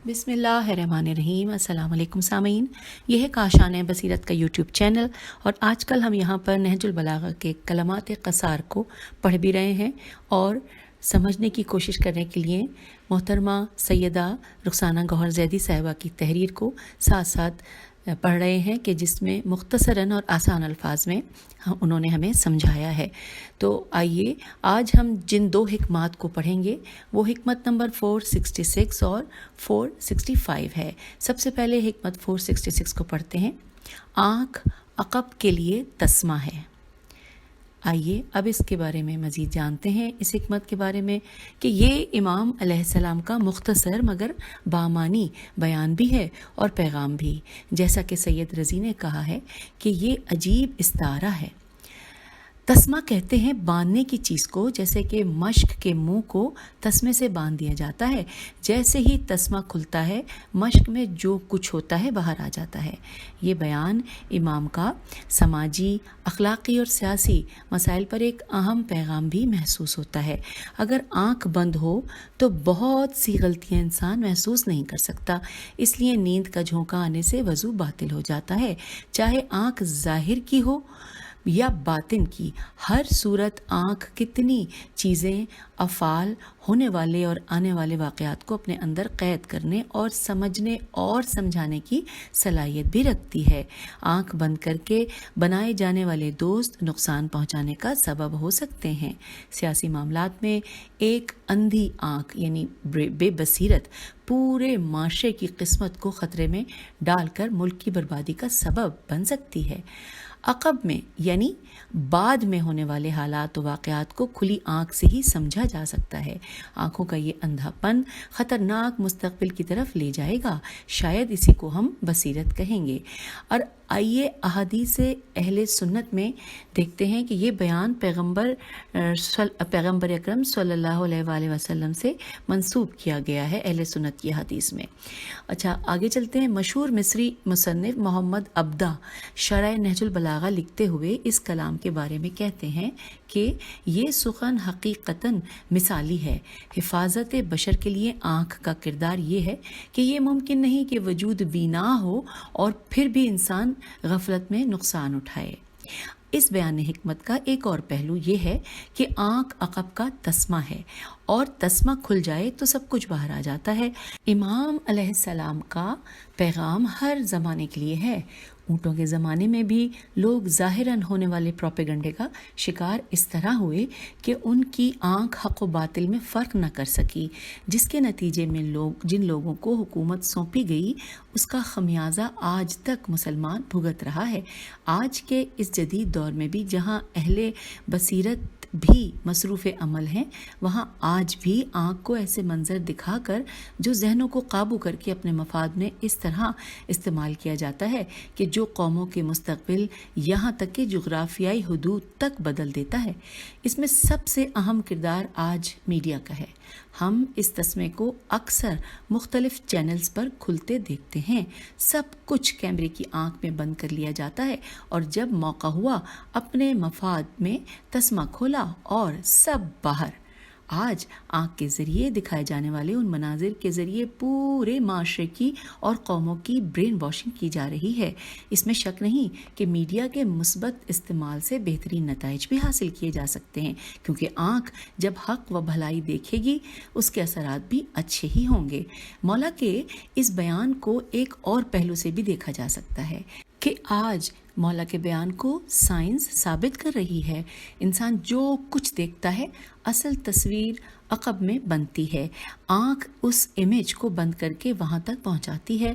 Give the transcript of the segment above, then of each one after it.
بسم اللہ الرحمن الرحیم۔ السلام علیکم سامعین، یہ ہے کاشان بصیرت کا یوٹیوب چینل، اور آج کل ہم یہاں پر نہج البلاغہ کے کلمات قصار کو پڑھ بھی رہے ہیں اور سمجھنے کی کوشش کرنے کے لیے محترمہ سیدہ رخسانہ گوہر زیدی صاحبہ کی تحریر کو ساتھ ساتھ پڑھ رہے ہیں کہ جس میں مختصراً اور آسان الفاظ میں انہوں نے ہمیں سمجھایا ہے۔ تو آئیے آج ہم جن دو حکمات کو پڑھیں گے وہ حکمت نمبر 466 اور 465 ہے۔ سب سے پہلے حکمت 466 کو پڑھتے ہیں۔ آنکھ عقب کے لیے تسمہ ہے۔ آئیے اب اس کے بارے میں مزید جانتے ہیں، اس حکمت کے بارے میں کہ یہ امام علیہ السلام کا مختصر مگر بامانی بیان بھی ہے اور پیغام بھی، جیسا کہ سید رضی نے کہا ہے کہ یہ عجیب استعارہ ہے۔ تسمہ کہتے ہیں باندھنے کی چیز کو، جیسے کہ مشک کے منہ کو تسمے سے باندھ دیا جاتا ہے۔ جیسے ہی تسمہ کھلتا ہے مشک میں جو کچھ ہوتا ہے باہر آ جاتا ہے۔ یہ بیان امام کا سماجی، اخلاقی اور سیاسی مسائل پر ایک اہم پیغام بھی محسوس ہوتا ہے۔ اگر آنکھ بند ہو تو بہت سی غلطیاں انسان محسوس نہیں کر سکتا، اس لیے نیند کا جھونکا آنے سے وضو باطل ہو جاتا ہے، چاہے آنکھ ظاہر کی ہو یا باطن کی۔ ہر صورت آنکھ کتنی چیزیں، افعال، ہونے والے اور آنے والے واقعات کو اپنے اندر قید کرنے اور سمجھنے اور سمجھانے کی صلاحیت بھی رکھتی ہے۔ آنکھ بند کر کے بنائے جانے والے دوست نقصان پہنچانے کا سبب ہو سکتے ہیں۔ سیاسی معاملات میں ایک اندھی آنکھ یعنی بے بصیرت پورے معاشرے کی قسمت کو خطرے میں ڈال کر ملک کی بربادی کا سبب بن سکتی ہے۔ عقب میں یعنی بعد میں ہونے والے حالات و واقعات کو کھلی آنکھ سے ہی سمجھا جا سکتا ہے۔ آنکھوں کا یہ اندھا پن خطرناک مستقبل کی طرف لے جائے گا، شاید اسی کو ہم بصیرت کہیں گے۔ اور آئیے احادیث اہل سنت میں دیکھتے ہیں کہ یہ بیان پیغمبر اکرم صلی اللہ علیہ وآلہ وسلم سے منسوب کیا گیا ہے اہل سنت کی حدیث میں۔ اچھا آگے چلتے ہیں۔ مشہور مصری مصنف محمد عبدہ شرح نہج البلاغہ لکھتے ہوئے اس کلام کے بارے میں کہتے ہیں کہ یہ سخن حقیقتاً مثالی ہے۔ حفاظت بشر کے لیے آنکھ کا کردار یہ ہے کہ یہ ممکن نہیں کہ وجود بینا ہو اور پھر بھی انسان غفلت میں نقصان اٹھائے۔ اس بیان حکمت کا ایک اور پہلو یہ ہے کہ آنکھ عقب کا تسمہ ہے، اور تسمہ کھل جائے تو سب کچھ باہر آ جاتا ہے۔ امام علیہ السلام کا پیغام ہر زمانے کے لیے ہے۔ اونٹوں کے زمانے میں بھی لوگ ظاہراً ہونے والے پروپیگنڈے کا شکار اس طرح ہوئے کہ ان کی آنکھ حق و باطل میں فرق نہ کر سکی، جس کے نتیجے میں جن لوگوں کو حکومت سونپی گئی اس کا خمیازہ آج تک مسلمان بھگت رہا ہے۔ آج کے اس جدید دور میں بھی جہاں اہل بصیرت بھی مصروف عمل ہیں، وہاں آج بھی آنکھ کو ایسے منظر دکھا کر جو ذہنوں کو قابو کر کے اپنے مفاد میں اس طرح استعمال کیا جاتا ہے کہ جو قوموں کے مستقبل یہاں تک کہ جغرافیائی حدود تک بدل دیتا ہے۔ اس میں سب سے اہم کردار آج میڈیا کا ہے۔ ہم اس تسمے کو اکثر مختلف چینلز پر کھلتے دیکھتے ہیں۔ سب کچھ کیمرے کی آنکھ میں بند کر لیا جاتا ہے، اور جب موقع ہوا اپنے مفاد میں تسمہ کھولا اور سب باہر۔ آج آنکھ کے ذریعے دکھائے جانے والے ان مناظر کے ذریعے پورے معاشرے کی اور قوموں کی برین واشنگ کی جا رہی ہے۔ اس میں شک نہیں کہ میڈیا کے مثبت استعمال سے بہترین نتائج بھی حاصل کیے جا سکتے ہیں، کیونکہ آنکھ جب حق و بھلائی دیکھے گی اس کے اثرات بھی اچھے ہی ہوں گے۔ مولا کے اس بیان کو ایک اور پہلو سے بھی دیکھا جا سکتا ہے کہ آج مولا کے بیان کو سائنس ثابت کر رہی ہے۔ انسان جو کچھ دیکھتا ہے اصل تصویر عقب میں بنتی ہے۔ آنکھ اس امیج کو بند کر کے وہاں تک پہنچاتی ہے۔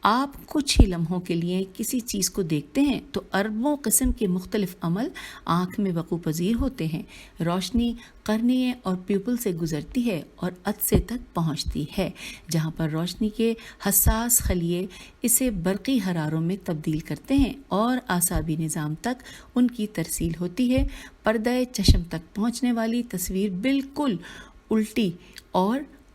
آپ کچھ ہی لمحوں کے لیے کسی چیز کو دیکھتے ہیں تو اربوں قسم کے مختلف عمل آنکھ میں وقوع پذیر ہوتے ہیں۔ روشنی قرنیے اور پیپل سے گزرتی ہے اور عدسے تک پہنچتی ہے، جہاں پر روشنی کے حساس خلیے اسے برقی حراروں میں تبدیل کرتے ہیں اور اعصابی نظام تک ان کی ترسیل ہوتی ہے۔ پردہ چشم تک پہنچنے والی تصویر بالکل الٹی اور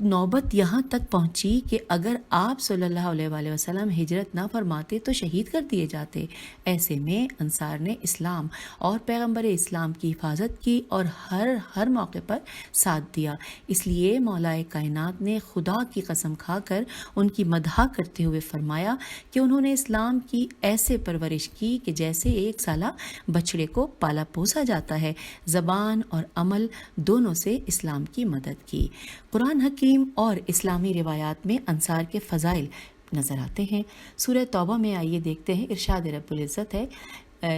نوبت یہاں تک پہنچی کہ اگر آپ صلی اللہ علیہ وآلہ وسلم ہجرت نہ فرماتے تو شہید کر دیے جاتے۔ ایسے میں انصار نے اسلام اور پیغمبر اسلام کی حفاظت کی اور ہر موقع پر ساتھ دیا۔ اس لیے مولا کائنات نے خدا کی قسم کھا کر ان کی مدح کرتے ہوئے فرمایا کہ انہوں نے اسلام کی ایسے پرورش کی کہ جیسے ایک سالہ بچڑے کو پالا پوسا جاتا ہے، زبان اور عمل دونوں سے اسلام کی مدد کی۔ قرآن حکیم اور اسلامی روایات میں انصار کے فضائل نظر آتے ہیں۔ سورہ توبہ میں آئیے دیکھتے ہیں، ارشاد رب العزت ہے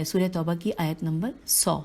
سورہ توبہ کی آیت نمبر 100،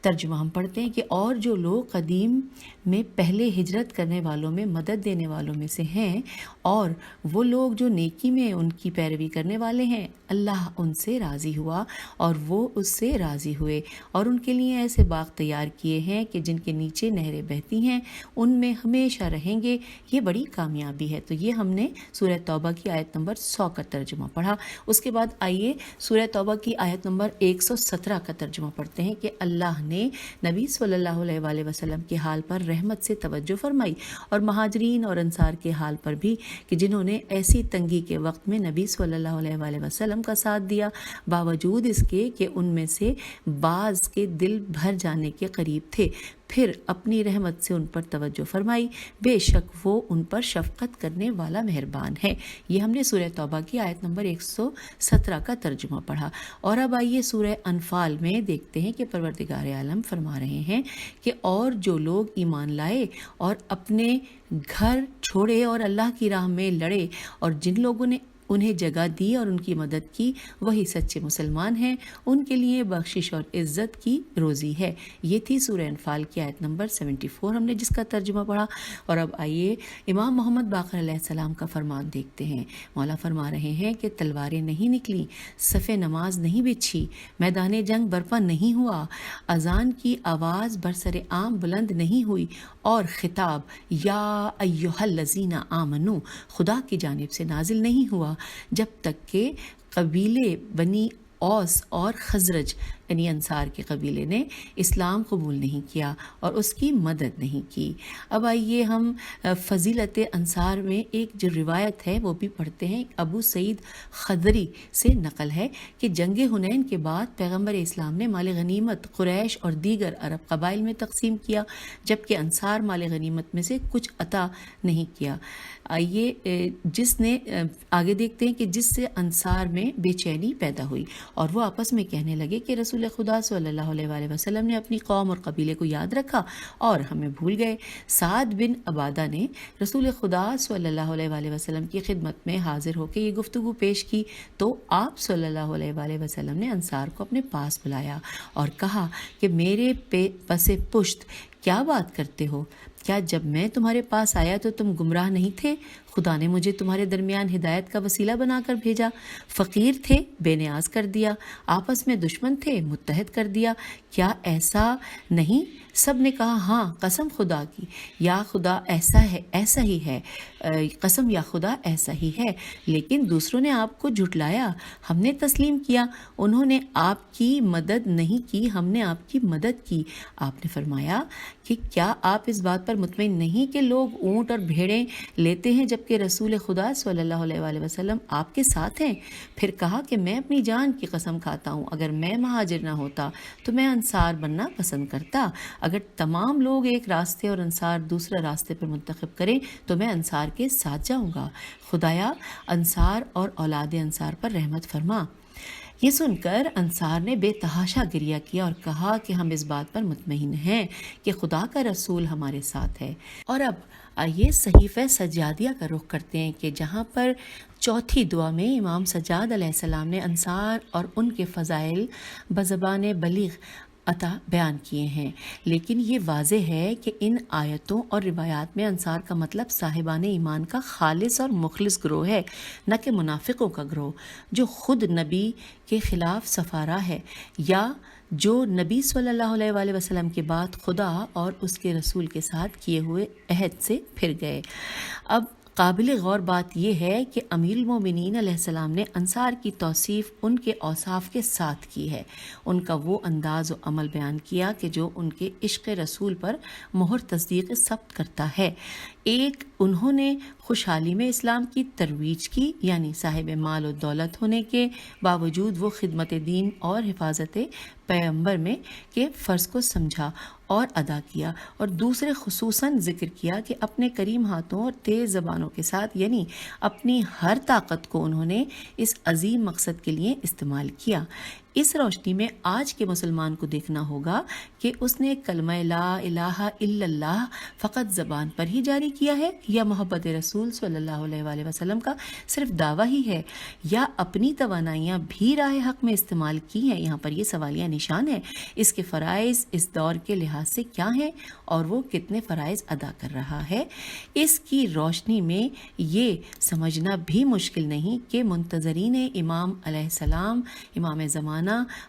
ترجمہ ہم پڑھتے ہیں کہ اور جو لوگ قدیم میں پہلے ہجرت کرنے والوں میں مدد دینے والوں میں سے ہیں اور وہ لوگ جو نیکی میں ان کی پیروی کرنے والے ہیں، اللہ ان سے راضی ہوا اور وہ اس سے راضی ہوئے، اور ان کے لیے ایسے باغ تیار کیے ہیں کہ جن کے نیچے نہریں بہتی ہیں، ان میں ہمیشہ رہیں گے، یہ بڑی کامیابی ہے۔ تو یہ ہم نے سورہ توبہ کی آیت نمبر 100 کا ترجمہ پڑھا۔ اس کے بعد آئیے سورہ توبہ کی آیت نمبر 117 کا ترجمہ پڑھتے ہیں کہ اللہ نے نبی صلی اللہ علیہ وآلہ وسلم کے حال پر رحمت سے توجہ فرمائی، اور مہاجرین اور انصار کے حال پر بھی کہ جنہوں نے ایسی تنگی کے وقت میں نبی صلی اللہ علیہ وآلہ وسلم کا ساتھ دیا، باوجود اس کے کہ ان میں سے بعض کے دل بھر جانے کے قریب تھے، پھر اپنی رحمت سے ان پر توجہ فرمائی، بے شک وہ ان پر شفقت کرنے والا مہربان ہے۔ یہ ہم نے سورہ توبہ کی آیت نمبر 117 کا ترجمہ پڑھا۔ اور اب آئیے سورہ انفال میں دیکھتے ہیں کہ پروردگار عالم فرما رہے ہیں کہ اور جو لوگ ایمان لائے اور اپنے گھر چھوڑے اور اللہ کی راہ میں لڑے، اور جن لوگوں نے انہیں جگہ دی اور ان کی مدد کی، وہی سچے مسلمان ہیں، ان کے لیے بخشش اور عزت کی روزی ہے۔ یہ تھی سورہ انفال کی آیت نمبر 74 ہم نے جس کا ترجمہ پڑھا۔ اور اب آئیے امام محمد باقر علیہ السلام کا فرمان دیکھتے ہیں۔ مولا فرما رہے ہیں کہ تلواریں نہیں نکلیں، صف نماز نہیں بچھی، میدان جنگ برپا نہیں ہوا، اذان کی آواز برسر عام بلند نہیں ہوئی، اور خطاب یا ایھا الذین آمنو خدا کی جانب سے نازل نہیں ہوا جب تک کہ قبیلے بنی اوس اور خزرج یعنی انصار کے قبیلے نے اسلام قبول نہیں کیا اور اس کی مدد نہیں کی۔ اب آئیے ہم فضیلت انصار میں ایک جو روایت ہے وہ بھی پڑھتے ہیں۔ ابو سعید خدری سے نقل ہے کہ جنگ حنین کے بعد پیغمبر اسلام نے مال غنیمت قریش اور دیگر عرب قبائل میں تقسیم کیا، جبکہ انصار مال غنیمت میں سے کچھ عطا نہیں کیا۔ آئیے جس نے آگے دیکھتے ہیں کہ جس سے انصار میں بے چینی پیدا ہوئی، اور وہ آپس میں کہنے لگے کہ رسول خدا صلی اللہ علیہ وآلہ وسلم نے اپنی قوم اور قبیلے کو یاد رکھا اور ہمیں بھول گئے۔ سعد بن عبادہ نے رسول خدا صلی اللہ علیہ وآلہ وسلم کی خدمت میں حاضر ہو کے یہ گفتگو پیش کی، تو آپ صلی اللہ علیہ وآلہ وسلم نے انصار کو اپنے پاس بلایا اور کہا کہ میرے پس پشت کیا بات کرتے ہو؟ کیا جب میں تمہارے پاس آیا تو تم گمراہ نہیں تھے؟ خدا نے مجھے تمہارے درمیان ہدایت کا وسیلہ بنا کر بھیجا۔ فقیر تھے، بے نیاز کر دیا، آپس میں دشمن تھے، متحد کر دیا۔ کیا ایسا نہیں؟ سب نے کہا ہاں، قسم خدا کی، یا خدا ایسا ہے، ایسا ہی ہے، قسم یا خدا ایسا ہی ہے۔ لیکن دوسروں نے آپ کو جھٹلایا، ہم نے تسلیم کیا۔ انہوں نے آپ کی مدد نہیں کی، ہم نے آپ کی مدد کی۔ آپ نے فرمایا کہ کیا آپ اس بات پر مطمئن نہیں کہ لوگ اونٹ اور بھیڑیں لیتے ہیں جبکہ رسول خدا صلی اللہ علیہ وآلہ وسلم آپ کے ساتھ ہیں؟ پھر کہا کہ میں اپنی جان کی قسم کھاتا ہوں، اگر میں مہاجر نہ ہوتا تو میں انصار بننا پسند کرتا۔ اگر تمام لوگ ایک راستے اور انصار دوسرے راستے پر منتخب کریں تو میں انصار کے ساتھ جاؤں گا۔ خدایا انصار اور اولاد انصار پر رحمت فرما۔ یہ سن کر انصار نے بے تحاشا گریہ کیا اور کہا کہ ہم اس بات پر مطمئن ہیں کہ خدا کا رسول ہمارے ساتھ ہے۔ اور اب آئیے صحیفہ سجادیہ کا رخ کرتے ہیں کہ جہاں پر چوتھی دعا میں امام سجاد علیہ السلام نے انصار اور ان کے فضائل بزبان بلیغ عطا بیان کیے ہیں، لیکن یہ واضح ہے کہ ان آیتوں اور روایات میں انصار کا مطلب صاحبان ایمان کا خالص اور مخلص گروہ ہے، نہ کہ منافقوں کا گروہ جو خود نبی کے خلاف سفارہ ہے، یا جو نبی صلی اللہ علیہ وآلہ وسلم کے بعد خدا اور اس کے رسول کے ساتھ کیے ہوئے عہد سے پھر گئے۔ اب قابل غور بات یہ ہے کہ امیر المومنین علیہ السلام نے انصار کی توصیف ان کے اوصاف کے ساتھ کی ہے، ان کا وہ انداز و عمل بیان کیا کہ جو ان کے عشق رسول پر مہر تصدیق ثبت کرتا ہے۔ ایک انہوں نے خوشحالی میں اسلام کی ترویج کی، یعنی صاحب مال و دولت ہونے کے باوجود وہ خدمت دین اور حفاظت پیغمبر میں کے فرض کو سمجھا اور ادا کیا، اور دوسرے خصوصاً ذکر کیا کہ اپنے کریم ہاتھوں اور تیز زبانوں کے ساتھ، یعنی اپنی ہر طاقت کو انہوں نے اس عظیم مقصد کے لیے استعمال کیا۔ اس روشنی میں آج کے مسلمان کو دیکھنا ہوگا کہ اس نے کلمہ لا الہ الا اللہ فقط زبان پر ہی جاری کیا ہے، یا محبت رسول صلی اللہ علیہ وآلہ وسلم کا صرف دعویٰ ہی ہے، یا اپنی توانائیاں بھی راہ حق میں استعمال کی ہیں۔ یہاں پر یہ سوالیہ نشان ہے۔ اس کے فرائض اس دور کے لحاظ سے کیا ہیں اور وہ کتنے فرائض ادا کر رہا ہے؟ اس کی روشنی میں یہ سمجھنا بھی مشکل نہیں کہ منتظرین امام علیہ السلام، امام زمانہ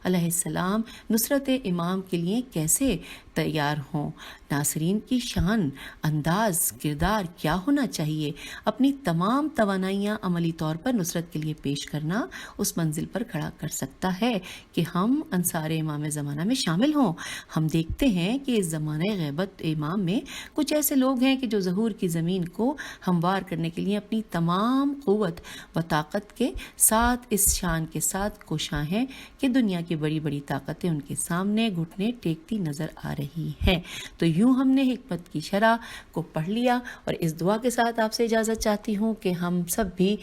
علیہ السلام نصرت امام کے لیے کیسے تیار ہوں۔ ناصرین کی شان، انداز، کردار کیا ہونا چاہیے؟ اپنی تمام توانائیاں عملی طور پر نصرت کے لیے پیش کرنا اس منزل پر کھڑا کر سکتا ہے کہ ہم انصار امام زمانہ میں شامل ہوں۔ ہم دیکھتے ہیں کہ اس زمانہ غیبت امام میں کچھ ایسے لوگ ہیں کہ جو ظہور کی زمین کو ہموار کرنے کے لیے اپنی تمام قوت و طاقت کے ساتھ اس شان کے ساتھ کوشاں ہیں کہ دنیا کی بڑی بڑی طاقتیں ان کے سامنے گھٹنے ٹیکتی نظر آ رہی ہیں۔ تو یوں ہم نے حکمت کی شرح کو پڑھ لیا، اور اس دعا کے ساتھ آپ سے اجازت چاہتی ہوں کہ ہم سب بھی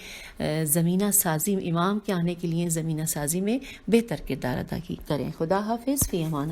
زمینہ سازی امام کے آنے کے لیے زمینہ سازی میں بہتر کردار ادا کریں۔ خدا حافظ، فی امان۔